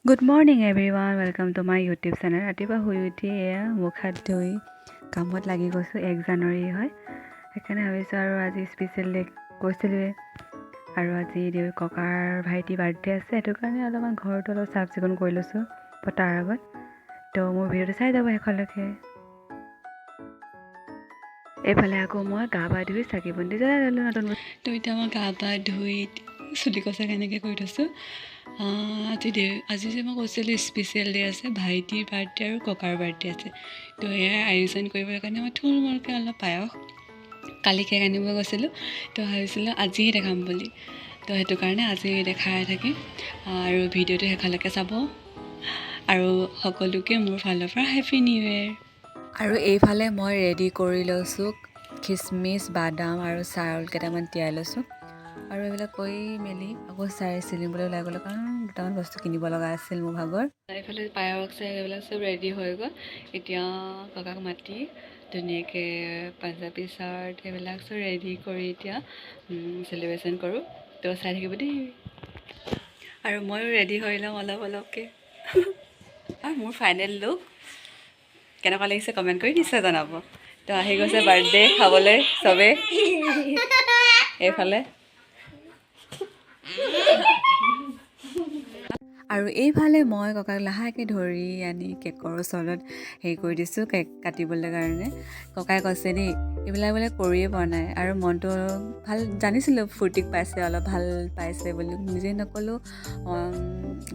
Good morning everyone, welcome to my YouTube channel. ৰাতিপুৱা শুই উঠি মুখ হাত ধুই কামত লাগি গৈছোঁ। 1 জানুৱাৰী হয়, সেইকাৰণে ভাবিছোঁ আৰু আজি স্পেচিয়েল ডে কৈছিলোঁৱে আৰু আজি ককাৰ ভাইটি বাৰ্থডে আছে, সেইটো কাৰণে অলপমান ঘৰটো অলপ চাফ চিকুণ কৰি লৈছোঁ পতাৰ আগত। তো মোৰ ভিডিঅ'টো চাই যাব শেষলৈকে। এইফালে আকৌ মই গা পা ধুই চাকি বন্তি জ্বলাই ল'লোঁ নতুন। তো এতিয়া মই গা পা ধুই চুলি কচা কেনেকৈ কৰি থৈছোঁ। আজি যে মই কৈছিলোঁ স্পেচিয়েল ডে আছে, ভাইটিৰ বাৰ্থডে আৰু ককাৰ বাৰ্থডে আছে। তো এয়াই আয়োজন কৰিবৰ কাৰণে মই থুলমূলকৈ অলপ পায়স কালি কেক আনিব গৈছিলোঁ, তো ভাবিছিলোঁ আজিয়ে দেখাম বুলি। তো সেইটো কাৰণে আজি দেখাই থাকিম আৰু ভিডিঅ'টো শেষলৈকে চাব আৰু সকলোকে মোৰ ফালৰ পৰা হেপী নিউ ইয়েৰ। আৰু এইফালে মই ৰেডি কৰি লৈছোঁ খিচমিচ, বাদাম আৰু চাউল কেইটামান তিয়াই লৈছোঁ। আৰু এইবিলাক কৰি মেলি আকৌ চাই চিলিবলৈ ওলাই গ'লোঁ, কাৰণ দুটামান বস্তু কিনিব লগা আছিল মোৰ ভাগৰ। এইফালে পায়স চাই এইবিলাক চব ৰেডি হৈ গ'ল। এতিয়া ককাক মাতি ধুনীয়াকৈ পাঞ্জাবী চাৰ্ট এইবিলাক চব ৰেডি কৰি এতিয়া চেলিব্ৰেশ্যন কৰোঁ। তো চাই থাকিব দেই। আৰু ময়ো ৰেডি হৈ লওঁ অলপকৈ। আৰু মোৰ ফাইনেল লুক কেনেকুৱা লাগিছে কমেণ্ট কৰি নিশ্চয় জনাব। তো আহি গৈছে বাৰ্থডে খাবলৈ চবেই এইফালে। আৰু এইফালে মই ককাক লাহেকৈ ধৰি আনি কেকৰ ওচৰত হেৰি কৰি দিছোঁ, কেক কাটিবলৈ কাৰণে। ককাই কৈছে দেই এইবিলাক বোলে কৰিয়ে পোৱা নাই, আৰু মনটো ভাল জানিছিলোঁ, ফূৰ্তিক পাইছে, অলপ ভাল পাইছে বুলি নিজে নক'লেও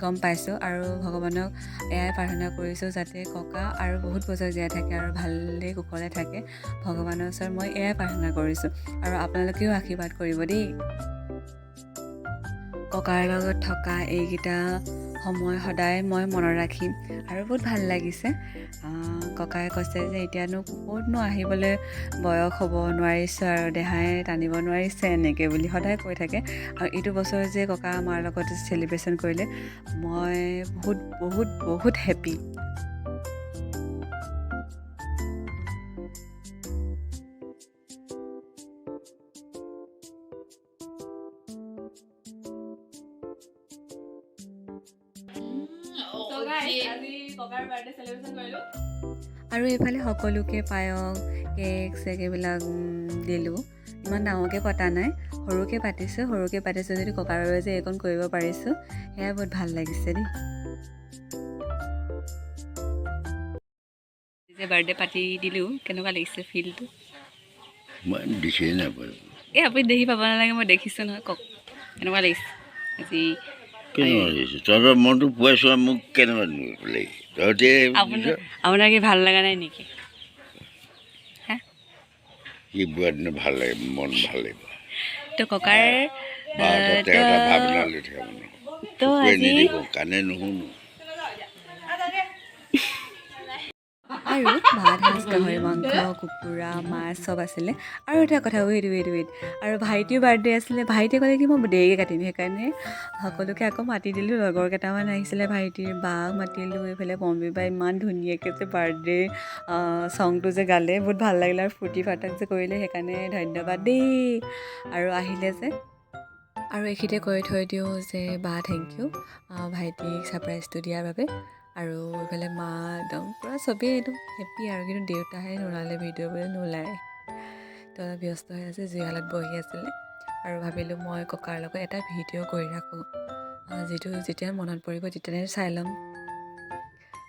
গম পাইছোঁ। আৰু ভগৱানক এয়াই প্ৰাৰ্থনা কৰিছোঁ যাতে ককা আৰু বহুত বছৰ জীয়াই থাকে আৰু ভালেই কুশলে থাকে। ভগৱানৰ ওচৰত মই এয়াই প্ৰাৰ্থনা কৰিছোঁ, আৰু আপোনালোকেও আশীৰ্বাদ কৰিব দেই। ককাৰ লগত থকা এইকেইটা সময় সদায় মই মনত ৰাখিম। আৰু বহুত ভাল লাগিছে। ককাই কৈছে যে এতিয়ানো ক'তনো আহিবলৈ বয়স হ'ব, নোৱাৰিছোঁ আৰু দেহাই টানিব নোৱাৰিছে এনেকৈ বুলি সদায় কৈ থাকে। আৰু এইটো বছৰ যে ককা আমাৰ লগত চেলিব্ৰেশ্যন কৰিলে, মই বহুত বহুত বহুত হেপ্পী। আৰু এইফালে সকলোকে পায়স, কেক চেক এইবিলাক দিলোঁ। ইমান ডাঙৰকৈ পতা নাই, সৰুকৈ পাতিছোঁ যদি ককাৰ বাবে যে এইকণ কৰিব পাৰিছোঁ, সেয়া বহুত ভাল লাগিছে দেই। যে বাৰ্থডে পাতি দিলোঁ, কেনেকুৱা লাগিছে ফিলটো? মই দেখিয়ে নাপালোঁ। এই আপুনি দেখি পাব নালাগে, মই দেখিছোঁ নহয়। কওক কেনেকুৱা লাগিছে আজি? কেনেকুৱা লাগিছে? তহঁতৰ মনটো পুৱাইছো আৰু মোক কেনেকুৱা লাগে? তহঁতে আপোনাৰ কি ভাল লগা নাই নেকি? কি বুঢ়া দিনত ভাল লাগে, মন ভাল লাগিব। তো ককাৰ ভাৱনা লৈ থাকে মানে চকুৰে নেদেখোঁ, কাণে নুশুনো। আৰু ভাত সাজ, গাহৰি মাংস, কুকুৰা, মাছ চব আছিলে। আৰু এটা কথা ৱেইট আৰু ভাইটিৰ বাৰ্থডে আছিলে। ভাইটিয়ে ক'লে কি মই দেৰিকৈ কাটিম, সেইকাৰণে সকলোকে আকৌ মাতি দিলোঁ। লগৰ কেইটামান আহিছিলে, ভাইটিৰ বাক মাতিলোঁ। এইফালে মম্মী বাই ইমান ধুনীয়াকৈ যে বাৰ্থডে ছংটো যে গালে, বহুত ভাল লাগিলে আৰু ফূৰ্তি ফাৰ্তাক যে কৰিলে, সেইকাৰণে ধন্যবাদ দেই। আৰু আহিলে যে, আৰু এইখিনিতে কৈ থৈ দিওঁ যে বা থেংক ইউ ভাইটিক ছাৰপ্ৰাইজটো দিয়াৰ বাবে। আৰু এইফালে মা একদম পূৰা চবেই একদম হেপ্পী আৰু, কিন্তু দেউতাহে নোলালে, ভিডিঅ' বোলে নোলায়। তো অলপ ব্যস্ত হৈ আছে, জুইশালত বহি আছিলে। আৰু ভাবিলোঁ মই ককাৰ লগত এটা ভিডিঅ' কৰি ৰাখোঁ, যিটো যেতিয়া মনত পৰিব তেতিয়াহে চাই ল'ম।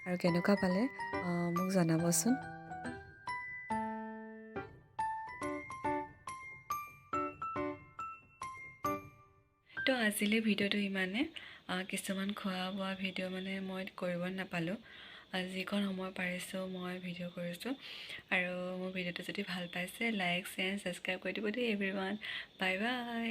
আৰু কেনেকুৱা পালে মোক জনাবচোন। তো আজিলৈ ভিডিঅ'টো ইমানে। কিছুমান খোৱা বোৱা ভিডিঅ' মানে মই কৰিব নাপালোঁ, যিকণ সময় পাৰিছোঁ মই ভিডিঅ' কৰিছোঁ। আৰু মোৰ ভিডিঅ'টো যদি ভাল পাইছে, লাইক শ্বেয়াৰ ছাবস্ক্ৰাইব কৰি দিব দেই এভৰিৱান। Bye bye.